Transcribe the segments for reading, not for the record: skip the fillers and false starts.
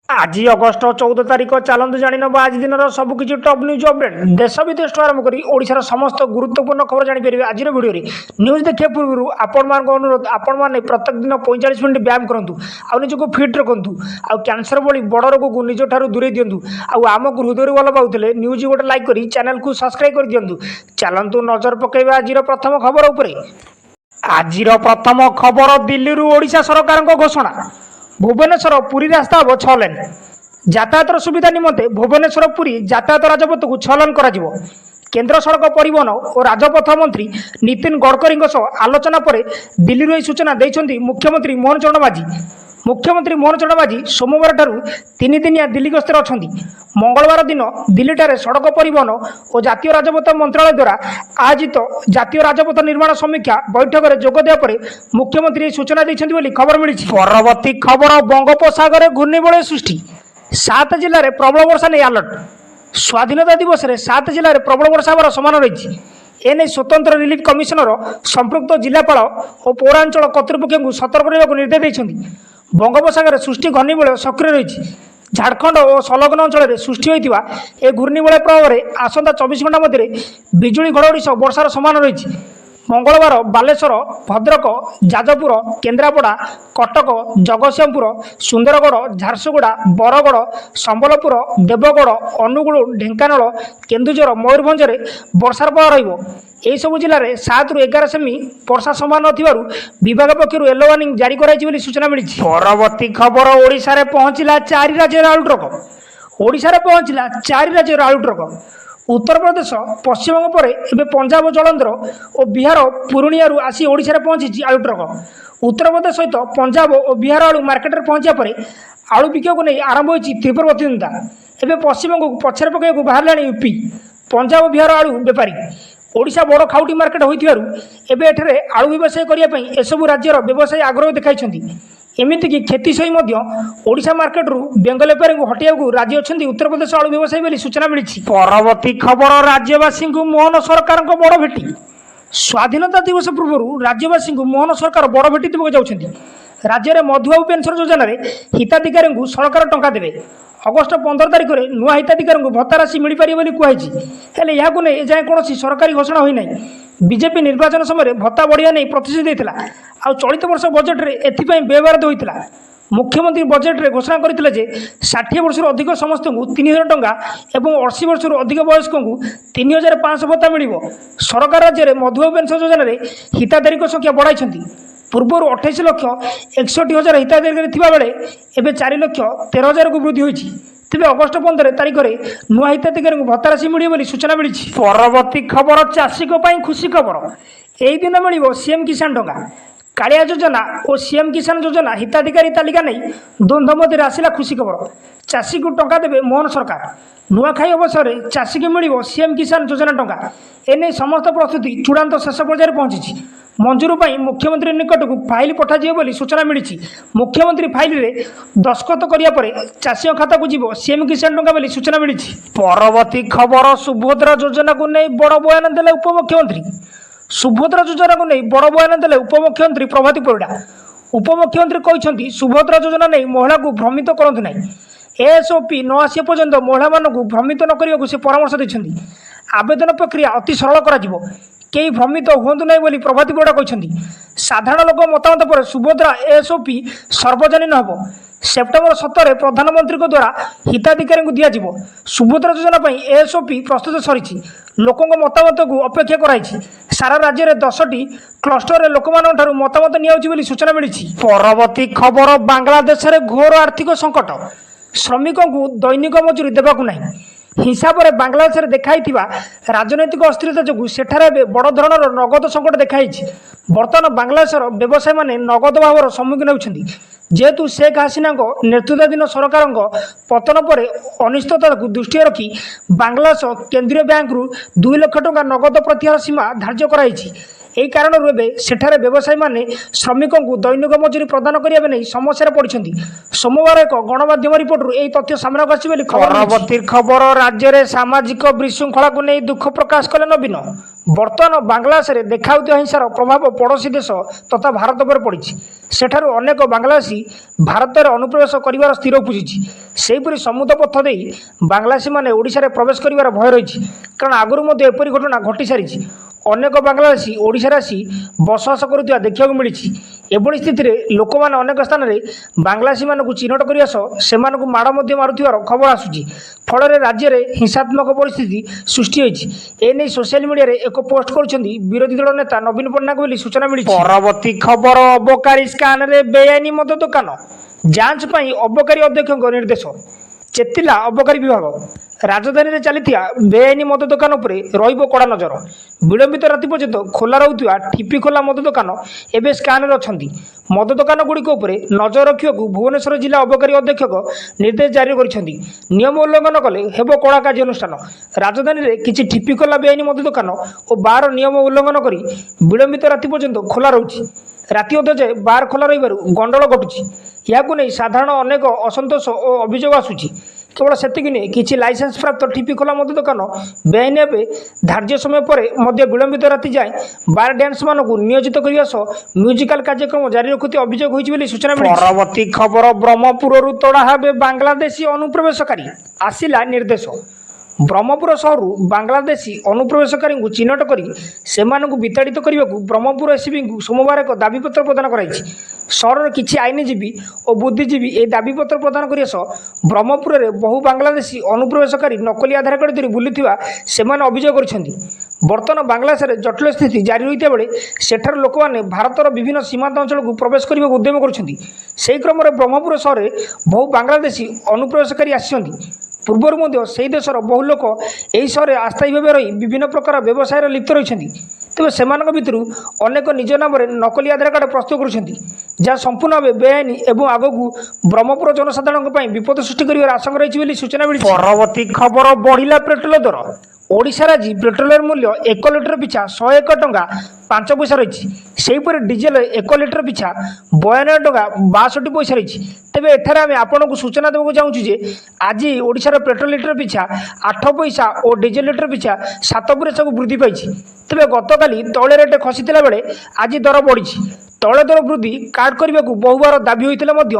आज अगस्ट 14 तारीख चलतु जान आज दिन सबकि टॉप न्यूज अपडेट देश विदेश आरंभ कर ओडिशार समस्त गुरुत्वपूर्ण खबर जानीपर आज भिडियो न्यूज देखा पूर्व आपण अनुरोध आपण मैंने प्रत्येक दिन 45 मिनट व्यायाम करूँ आउ निजक फिट रखु आउ कैंसर भली बड़ रोग को निज ठार दूरे दिंतु आमको हृदय भल पाते न्यूज गोटे लाइक कर चैनल को सब्सक्राइब कर दिंतु चलतु नजर पकड़ आज प्रथम खबर उपर आज प्रथम खबर दिल्ली ओडिशा सरकार घोषणा भुवनेश्वर पुरी रास्ता हम 6 लेन यातायात सुविधा निमंते भुवनेश्वर पुरी यातायात राजपथ को 6 लेन कर केंद्र सड़क परिवहन और राजपथ मंत्री नितिन गडकरी आलोचना पर दिल्ली यह सूचना देते मुख्यमंत्री मोहन चरण माझी। मुख्यमंत्री मोहन चरण माझी सोमवार ठारू 3 दिनिया दिल्ली गस्तर अच्छा मंगलवार दिन दिल्ली ठारे सड़क परिवहन और जातीय राजपथ मंत्रालय द्वारा आयोजित जातीय राजपथ निर्माण समीक्षा बैठक में जोग देवा पर मुख्यमंत्री सूचना देते खबर मिली। परवर्ती खबर बंगोपसागर घूर्णिबलय सृष्टि 7 जिले में प्रबल वर्षा नहीं अलर्ट स्वाधीनता दिवस में 7 जिले में प्रबल वर्षा होवर समान रही एने स्वतंत्र रिलीफ कमिशनर संपृक्त जिलापाल और पौरांचल कर्तृपक्ष को सतर्क रहा निर्देश देते। बंगोपसागर सृष्टि घूर्णिबलय सक्रिय रही झारखंड और संलग्न अंचल में सृष्टि होता ए घूर्णिबलय प्रभाव में आसंता 24 घंटा मध्य बिजुली घड़घड़ी सह वर्षार समान रही मंगलवार बालेश्वर भद्रक जाजपुर केन्द्रापड़ा कटक जगतसिंहपुर सुंदरगढ़ झारसुगुड़ा बरगढ़ संबलपुर देवगढ़ अनुगुल ढेंकानाल केन्दुझर मयूरभंज में वर्षार प्रभाव रही सबु जिले में 7 ରୁ 11 सेमी वर्षा समान विभाग पक्षर येलो वार्निंग जारी कर सूचना मिली। परवर्ती खबर ओडिशा रे पहुंचला 4 राज्य आलू ट्रक ओडिशा रे पहुंचला 4 राज्य आलू ट्रक उत्तर प्रदेश पश्चिमबंग पर एवं पंजाब जलंधर और बिहार पूर्णिया आसी ओडिशा रे पहुंची आलू ट्रक उत्तर प्रदेश सहित पंजाब और बिहार आलू मार्केट में पहुंचा पर आलू बिक्री को नहीं आरंभ होती तीव्र प्रतिद्वंदिता एवं पश्चिमबंग को पछारे पकड़ बाहर यूपी पंजाब और बिहार आलू बेपारी ओडिशा बड़ खाउटी मार्केट होइथिबारु एठरे आलू व्यवसाय करने एसबू राज्यर व्यवसायी आग्रह देखाई एमतीक क्षति सही ओडिशा मार्केट रू बेंगल बेपारी को हटाइया राजी अच्छा उत्तर प्रदेश आलू व्यवसायी बोली सूचना मिली। परवर्ती खबर राज्यवासी को मोहन सरकार बड़ भेटी स्वाधीनता दिवस पूर्व राज्यवासी को मोहन सरकार बड़ भेटी देवाक जाऊँगी राज्य में मधुबाबू पेंशन योजना हिताधिकारी को सरकार टंका देवे अगस्ट 15 तारिख में नुआ हिताधिकारी को भत्ता राशि मिल पारे कहुई यहाँ नहीं एजाए कौन सरकारी घोषणा होना बीजेपी निर्वाचन समय भत्ता बढ़िया नहीं प्रतिश्रुति देता आ चलित वर्ष बजेट में एथपाई व्यवहार होता मुख्यमंत्री बजेट में घोषणा करते 60 वर्ष अधिक समस्त को 3000 टंका और 80 वर्ष अधिक वयस्क को 3500 भत्ता मिल सरकार राज्य में मधुबाबू पेंशन योजना हिताधिकारी संख्या बढ़ाई पूर्वर 28 लाख 61,000 हिताधिकारी थिबा बेले एबे 4 लाख 13,000 को वृद्धि होईछि तेबे अगस्ट 15 तारिख में नुआ हिताधिकारी को भत्ता राशि मिलियो बोली सूचना मिली। परवर्ती खबर चाषी को पाई खुशी खबर एई दिन मिलिबो सीएम किसान टंका कालिया योजना और सीएम किसान योजना हिताधिकारी तालिका नहीं द्वंद्व मध्य आसला खुशी खबर चाषी को टंका देवे मोहन सरकार नुआखाई अवसर में चाषी को मिलिबो सीएम किसान योजना टंका एने समस्त प्रस्तुति चूड़ांत शेष पर्यायर पहुंची मंजूर पर मुख्यमंत्री निकट को फाइल पठाଯିବ बोली सूचना मिली मुख्यमंत्री फाइल रे दस्खत करिया परे चाषी खाता को जीव सीएम किसान टंका बोली सूचना मिली। परवर्ती खबर सुभद्रा योजना को नहीं बड़ बयान देले उपमुख्यमंत्री सुभद्रा योजना को नहीं बड़ बयान देले उपमुख्यमंत्री प्रभाती परिडा उपमुख्यमंत्री कहते सुभद्रा योजना नहीं महिला को भ्रमित करंतु नहीं एएसओपी न आसिया पर्यंत महिला मानक भ्रमित न करने से परामर्श देते आवेदन प्रक्रिया अति सरल करा कई भ्रमित हूँ ना बोली प्रभाती परिडा कहते साधारण लोक मतामत पर सुभद्रा एएसओपी सार्वजनीन हम सेप्टेम्बर 17 प्रधानमंत्री द्वारा हिताधिकारी को दिज्व सुभद्रा योजना एएसओपी प्रस्तुत सरी लोकों मतामत को अपेक्षा कराई सारा राज्य में 10टी क्लस्टर लोक मतामत नि सूचना मिली। परवर्ती खबर बांग्लादेश में घोर आर्थिक संकट श्रमिकों को दैनिक मजूरी देवाक नहीं हिंसा पर बांग्लादेश में देखाई राजनैतिक अस्थिरता जो सेठारे बड़ धरण नगद संकट देखाई बर्तमान बांग्लादेशर व्यवसायी मैंने नगद भाव सम्मुखीन होती जेहेतु शेख हसीना नेतृत्वाधीन सरकार पतन पर अनिश्चितता को दृष्टि रखी बांग्लादेश केंद्रीय बैंक रु 2 लाख टंका नगद प्रत्याहार सीमा धार्य कराई এই কারণରୁ ଏବେ ସେଠାରେ ବ୍ୟବସାୟୀମାନେ ଶ୍ରମିକଙ୍କୁ ଦୈନିକ ମଜୁରୀ ପ୍ରଦାନ କରିବା ନେଇ ସମସ୍ୟାରେ ପଡ଼ିଛନ୍ତି। ସୋମବାର ଏକ ଗଣମାଧ୍ୟମ ରିପୋର୍ଟରୁ ଏହି ତଥ୍ୟ ସାମ୍ନାକୁ ଆସିଛି ବୋଲି ପରବର୍ତ୍ତୀ ଖବର। ରାଜ୍ୟରେ ସାମାଜିକ ବିଶୃଙ୍ଖଳାକୁ ନେଇ ଦୁଃଖ ପ୍ରକାଶ କଲେ ନବୀନ। ବର୍ତ୍ତମାନ ବାଂଲାଦେଶରେ ଦେଖାଯାଉଥିବା ହିଂସାର ପ୍ରଭାବ ପଡ଼ୋଶୀ ଦେଶ ତଥା ଭାରତ ଉପରେ ପଡ଼ିଛି। ସେଠାରୁ ଅନେକ ବାଂଲାଦେଶୀ ଭାରତରେ ଅନୁପ୍ରବେଶ କରିବାର ସ୍ଥିର ଉପୁଜିଛି। ସେହିପରି ସମୁଦ୍ର ପଥ ଦେଇ ବାଂଲାଦେଶୀମାନେ ଓଡ଼ିଶାରେ ପ୍ରବେଶ କରିବାର ଭୟ ରହିଛି, କାରଣ ଆଗରୁ ମଧ୍ୟ ଏପରି ଘଟଣା ଘଟିସାରିଛି। ଅନେକ ବାଂଲାଦେଶୀ ଓଡ଼ିଶାରେ ଆସି ବସବାସ କରୁଥିବା ଦେଖିବାକୁ ମିଳିଛି। ଏଭଳି ସ୍ଥିତିରେ ଲୋକମାନେ ଅନେକ ସ୍ଥାନରେ ବାଂଲାଦେଶୀମାନଙ୍କୁ ଚିହ୍ନଟ କରିବା ସହ ସେମାନଙ୍କୁ ମାଡ଼ ମଧ୍ୟ ମାରୁଥିବାର ଖବର ଆସୁଛି। ଫଳରେ ରାଜ୍ୟରେ ହିଂସାତ୍ମକ ପରିସ୍ଥିତି ସୃଷ୍ଟି ହୋଇଛି। ଏନେଇ ସୋସିଆଲ ମିଡ଼ିଆରେ ଏକ ପୋଷ୍ଟ କରିଛନ୍ତି ବିରୋଧୀ ଦଳ ନେତା ନବୀନ ପଟ୍ଟନାୟକ ବୋଲି ସୂଚନା ମିଳିଛି। ପରବର୍ତ୍ତୀ ଖବର। ଅବକାରୀ ସ୍କାନରେ ବେଆଇନ ମଦ ଦୋକାନ ଯାଞ୍ଚ ପାଇଁ ଅବକାରୀ ଅଧ୍ୟକ୍ଷଙ୍କ ନିର୍ଦ୍ଦେଶ। ଚେତିଲା ଅବକାରୀ ବିଭାଗ। ରାଜଧାନୀରେ ଚାଲିଥିବା ବେଆଇନ ମଦ ଦୋକାନ ଉପରେ ରହିବ କଡ଼ା ନଜର। ବିଳମ୍ବିତ ରାତି ପର୍ଯ୍ୟନ୍ତ ଖୋଲା ରହୁଥିବା ଠିପି ଖୋଲା ମଦ ଦୋକାନ ଏବେ ସ୍କାନରେ ଅଛନ୍ତି। ମଦ ଦୋକାନଗୁଡ଼ିକ ଉପରେ ନଜର ରଖିବାକୁ ଭୁବନେଶ୍ୱର ଜିଲ୍ଲା ଅବକାରୀ ଅଧୀକ୍ଷକ ନିର୍ଦ୍ଦେଶ ଜାରି କରିଛନ୍ତି। ନିୟମ ଉଲ୍ଲଂଘନ କଲେ ହେବ କଡ଼ା କାର୍ଯ୍ୟାନୁଷ୍ଠାନ। ରାଜଧାନୀରେ କିଛି ଠିପି ଖୋଲା ବେଆଇନ ମଦ ଦୋକାନ ଓ ବାର୍ ନିୟମ ଉଲ୍ଲଂଘନ କରି ବିଳମ୍ବିତ ରାତି ପର୍ଯ୍ୟନ୍ତ ଖୋଲା ରହୁଛି। ରାତି ଅଧ ଯାଏ ବାର୍ ଖୋଲା ରହିବାରୁ ଗଣ୍ଡଗୋଳ ଘଟୁଛି। ଏହାକୁ ନେଇ ସାଧାରଣ ଅନେକ ଅସନ୍ତୋଷ ଓ ଅଭିଯୋଗ ଆସୁଛି। କେବଳ ସେତିକି ନୁହେଁ, କିଛି ଲାଇସେନ୍ସ ପ୍ରାପ୍ତ ଠିପି ଖୋଲା ମଦ ଦୋକାନ ବେଆଇନ ଭାବେ ଧାର୍ଯ୍ୟ ସମୟ ପରେ ମଧ୍ୟ ବିଳମ୍ବିତ ରାତି ଯାଏଁ ବାର୍ ଡ୍ୟାନ୍ସମାନଙ୍କୁ ନିୟୋଜିତ କରିବା ସହ ମ୍ୟୁଜିକାଲ କାର୍ଯ୍ୟକ୍ରମ ଜାରି ରଖୁଥିବା ଅଭିଯୋଗ ହୋଇଛି ବୋଲି ସୂଚନା ମିଳିଛି। ପରବର୍ତ୍ତୀ ଖବର। ବ୍ରହ୍ମପୁରରୁ ତଡ଼ା ହେବେ ବାଂଲାଦେଶୀ ଅନୁପ୍ରବେଶକାରୀ, ଆସିଲା ନିର୍ଦ୍ଦେଶ। ବ୍ରହ୍ମପୁର ସହରରୁ ବାଂଲାଦେଶୀ ଅନୁପ୍ରବେଶକାରୀଙ୍କୁ ଚିହ୍ନଟ କରି ସେମାନଙ୍କୁ ବିତାଡ଼ିତ କରିବାକୁ ବ୍ରହ୍ମପୁର ଏସ୍ପିଙ୍କୁ ସୋମବାର ଏକ ଦାବିପତ୍ର ପ୍ରଦାନ କରାଯାଇଛି। ସହରର କିଛି ଆଇନଜୀବୀ ଓ ବୁଦ୍ଧିଜୀବୀ ଏହି ଦାବିପତ୍ର ପ୍ରଦାନ କରିବା ସହ ବ୍ରହ୍ମପୁରରେ ବହୁ ବାଂଲାଦେଶୀ ଅନୁପ୍ରବେଶକାରୀ ନକଲି ଆଧାର କାର୍ଡ଼ ଧରି ବୁଲୁଥିବା ସେମାନେ ଅଭିଯୋଗ କରିଛନ୍ତି। ବର୍ତ୍ତମାନ ବାଂଲାଦେଶରେ ଜଟିଳ ସ୍ଥିତି ଜାରି ରହିଥିବା ବେଳେ ସେଠାର ଲୋକମାନେ ଭାରତର ବିଭିନ୍ନ ସୀମାନ୍ତ ଅଞ୍ଚଳକୁ ପ୍ରବେଶ କରିବାକୁ ଉଦ୍ୟମ କରୁଛନ୍ତି। ସେହି କ୍ରମରେ ବ୍ରହ୍ମପୁର ସହରରେ ବହୁ ବାଂଲାଦେଶୀ ଅନୁପ୍ରବେଶକାରୀ ଆସିଛନ୍ତି। ପୂର୍ବରୁ ମଧ୍ୟ ସେହି ଦେଶର ବହୁ ଲୋକ ଏହି ସହରରେ ଅସ୍ଥାୟୀ ଭାବେ ରହି ବିଭିନ୍ନ ପ୍ରକାର ବ୍ୟବସାୟରେ ଲିପ୍ତ ରହିଛନ୍ତି। ତେବେ ସେମାନଙ୍କ ଭିତରୁ ଅନେକ ନିଜ ନାମରେ ନକଲି ଆଧାର କାର୍ଡ଼ ପ୍ରସ୍ତୁତ କରୁଛନ୍ତି, ଯାହା ସମ୍ପୂର୍ଣ୍ଣ ଭାବେ ବେଆଇନ ଏବଂ ଆଗକୁ ବ୍ରହ୍ମପୁର ଜନସାଧାରଣଙ୍କ ପାଇଁ ବିପଦ ସୃଷ୍ଟି କରିବାର ଆଶଙ୍କା ରହିଛି ବୋଲି ସୂଚନା ମିଳିଛି। ପରବର୍ତ୍ତୀ ଖବର। ବଢ଼ିଲା ପେଟ୍ରୋଲ ଦର। ଓଡ଼ିଶାରେ ଆଜି ପେଟ୍ରୋଲର ମୂଲ୍ୟ 1 ଲିଟର ପିଛା 101 ଟଙ୍କା 5 ପଇସା ରହିଛି। ସେହିପରି ଡିଜେଲ 1 ଲିଟର ପିଛା 92 ଟଙ୍କା 62 ପଇସା ରହିଛି। ତେବେ ଏଠାରେ ଆମେ ଆପଣଙ୍କୁ ସୂଚନା ଦେବାକୁ ଚାହୁଁଛୁ ଯେ ଆଜି ଓଡ଼ିଶାର ପେଟ୍ରୋଲ ଲିଟର ପିଛା 8 ପଇସା ଓ ଡିଜେଲ ଲିଟର ପିଛା 7 ପଇସାକୁ ବୃଦ୍ଧି ପାଇଛି। ତେବେ ଗତକାଲି ତୈଳ ରେଟ୍ ଖସିଥିଲା ବେଳେ ଆଜି ଦର ବଢ଼ିଛି। ତୈଳ ଦର ବୃଦ୍ଧି କାଟ୍ କରିବାକୁ ବହୁବାର ଦାବି ହୋଇଥିଲେ ମଧ୍ୟ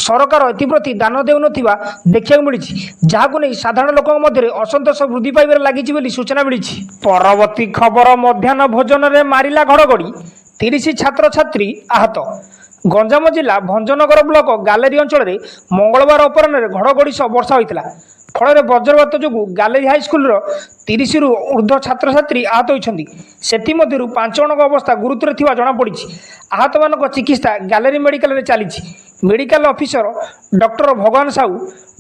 ସରକାର ଏଥିପ୍ରତି ଧ୍ୟାନ ଦେଉନଥିବା ଦେଖିବାକୁ ମିଳିଛି, ଯାହାକୁ ନେଇ ସାଧାରଣ ଲୋକଙ୍କ ମଧ୍ୟରେ ଅସନ୍ତୋଷ ବୃଦ୍ଧି ପାଇବାରେ ଲାଗିଛି ବୋଲି ସୂଚନା ମିଳିଛି। ପରବର୍ତ୍ତୀ ଖବର। ମଧ୍ୟାହ୍ନ ଭୋଜନରେ ମାରିଲା ଘଡ଼ଘଡ଼ି, 30 ଛାତ୍ରଛାତ୍ରୀ ଆହତ। ଗଞ୍ଜାମ ଜିଲ୍ଲା ଭଞ୍ଜନଗର ବ୍ଲକ ଗାଲେରୀ ଅଞ୍ଚଳରେ ମଙ୍ଗଳବାର ଅପରାହ୍ନରେ ଘଡ଼ଘଡ଼ି ସହ ବର୍ଷା ହୋଇଥିଲା। ଫଳରେ ବଜ୍ରପାତ ଯୋଗୁଁ ଗାଲେରୀ ହାଇସ୍କୁଲର 30ରୁ ଉର୍ଦ୍ଧ୍ୱ ଛାତ୍ରଛାତ୍ରୀ ଆହତ ହୋଇଛନ୍ତି। ସେଥିମଧ୍ୟରୁ 5 ଜଣଙ୍କ ଅବସ୍ଥା ଗୁରୁତର ଥିବା ଜଣାପଡ଼ିଛି। ଆହତମାନଙ୍କ ଚିକିତ୍ସା ଗାଲେରୀ ମେଡ଼ିକାଲରେ ଚାଲିଛି। ମେଡ଼ିକାଲ ଅଫିସର ଡକ୍ଟର ଭଗବାନ ସାହୁ,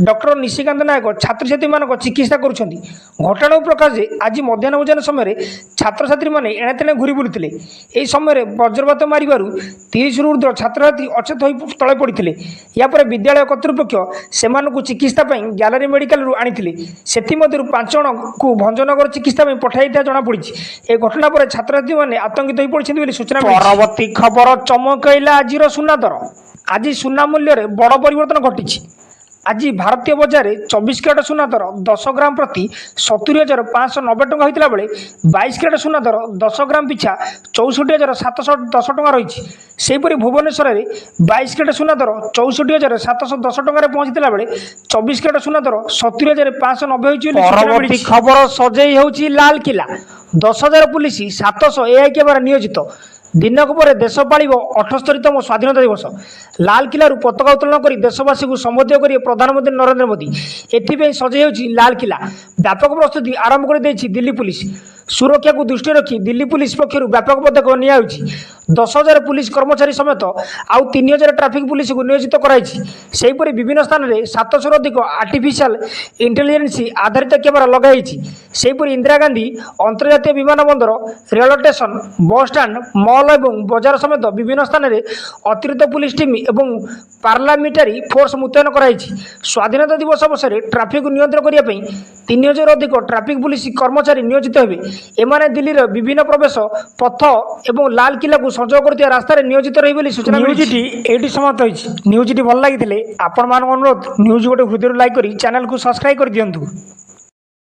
ଡକ୍ଟର ନିଶିକାନ୍ତ ନାୟକ ଛାତ୍ରଛାତ୍ରୀମାନଙ୍କ ଚିକିତ୍ସା କରୁଛନ୍ତି। ଘଟଣାକୁ ପ୍ରକାଶ ଯେ ଆଜି ମଧ୍ୟାହ୍ନ ଭୋଜନ ସମୟରେ ଛାତ୍ରଛାତ୍ରୀମାନେ ଏଣେତେଣେ ଘୁରି ବୁଲୁଥିଲେ। ଏହି ସମୟରେ ବଜ୍ରପାତ ମାରିବାରୁ 30ରୁ ଉର୍ଦ୍ଧ୍ୱ ଛାତ୍ରଛାତ୍ରୀ ଅଚେତ ହୋଇ ତଳେ ପଡ଼ିଥିଲେ। ଏହାପରେ ବିଦ୍ୟାଳୟ କର୍ତ୍ତୃପକ୍ଷ ସେମାନଙ୍କୁ ଚିକିତ୍ସା ପାଇଁ ଗ୍ୟାଲେରୀ ମେଡ଼ିକାଲରୁ ଆଣିଥିଲେ। ସେଥିମଧ୍ୟରୁ 5 ଜଣଙ୍କୁ ଭଞ୍ଜନଗର ଚିକିତ୍ସା ପାଇଁ ପଠାଯାଇଥିବା ଜଣାପଡ଼ିଛି। ଏହି ଘଟଣା ପରେ ଛାତ୍ରଛାତ୍ରୀମାନେ ଆତଙ୍କିତ ହୋଇପଡ଼ିଛନ୍ତି ବୋଲି ସୂଚନା ମିଳିଛି। ପରବର୍ତ୍ତୀ ଖବର। ଚମକେଇଲା ଆଜିର ସୁନା ଦର। ଆଜି ସୁନା ମୂଲ୍ୟରେ ବଡ଼ ପରିବର୍ତ୍ତନ ଘଟିଛି। ଆଜି ଭାରତୀୟ ବଜାରରେ 24 କ୍ୟାରେଟ୍ ସୁନା ଦର 10 ଗ୍ରାମ ପ୍ରତି 70,590 ଟଙ୍କା ହୋଇଥିଲା ବେଳେ 22 କ୍ୟାରେଟ୍ ସୁନା ଦର 10 ଗ୍ରାମ ପିଛା 64,710 ଟଙ୍କା ରହିଛି। ସେହିପରି ଭୁବନେଶ୍ୱରରେ 22 କ୍ୟାରେଟ୍ ସୁନା ଦର 64,710 ଟଙ୍କାରେ ପହଞ୍ଚିଥିଲା ବେଳେ 24 କ୍ୟାରେଟ୍ ସୁନା ଦର 70,590 ହୋଇଛି ବୋଲି ସୂଚନା ମିଳିଛି। ଖବର। ସଜେଇ ହେଉଛି ଲାଲକିଲ୍ଲା। 10,000 ପୁଲିସ 700 ଏଆଇ କ୍ୟାମେରା ନିୟୋଜିତ। ଦିନକ ପରେ ଦେଶ ପାଳିବ 78ତମ ସ୍ୱାଧୀନତା ଦିବସ। ଲାଲକିଲ୍ଲାରୁ ପତାକା ଉତ୍ତୋଳନ କରି ଦେଶବାସୀଙ୍କୁ ସମ୍ବୋଧିତ କରିବେ ପ୍ରଧାନମନ୍ତ୍ରୀ ନରେନ୍ଦ୍ର ମୋଦି। ଏଥିପାଇଁ ସଜେଇ ହେଉଛି ଲାଲକିଲ୍ଲା। ବ୍ୟାପକ ପ୍ରସ୍ତୁତି ଆରମ୍ଭ କରିଦେଇଛି ଦିଲ୍ଲୀ ପୁଲିସ। ସୁରକ୍ଷାକୁ ଦୃଷ୍ଟିରେ ରଖି ଦିଲ୍ଲୀ ପୁଲିସ ପକ୍ଷରୁ ବ୍ୟାପକ ପଦକ୍ଷେପ ନିଆଯାଉଛି। 10,000 पुलिस कर्मचारी समेत आउ 3,000 ट्राफिक पुलिस को नियोजित कराई। सेहीपरि विभिन्न स्थान में 700 अधिक आर्टिफिशियल इंटेलिजेंस आधारित कैमेरा लगाई। सेहीपरि इंदिरा गांधी अंतर्जातीय विमान बंदर, rail station, bus stand, mall और बजार समेत विभिन्न स्थान में अतिरिक्त पुलिस टीम और पार्लियामेंटारी फोर्स मुतयन कराई। स्वाधीनता दिवस अवसर में ट्राफिक नियंत्रण करने 3,000 अधिक ट्राफिक पुलिस कर्मचारी नियोजित हेबे। एमाने दिल्लीर विभिन्न प्रवेश पथ और लाल किला को संजोग कर रास्ता नियोजित रही बोली सूचना। न्यूजटी एटी समाप्त होइछि। न्यूजटी भल लगी आपण मान अनुरोध न्यूज गोटे हृदय लाइक करी चैनल को सब्सक्राइब कर दियंतु।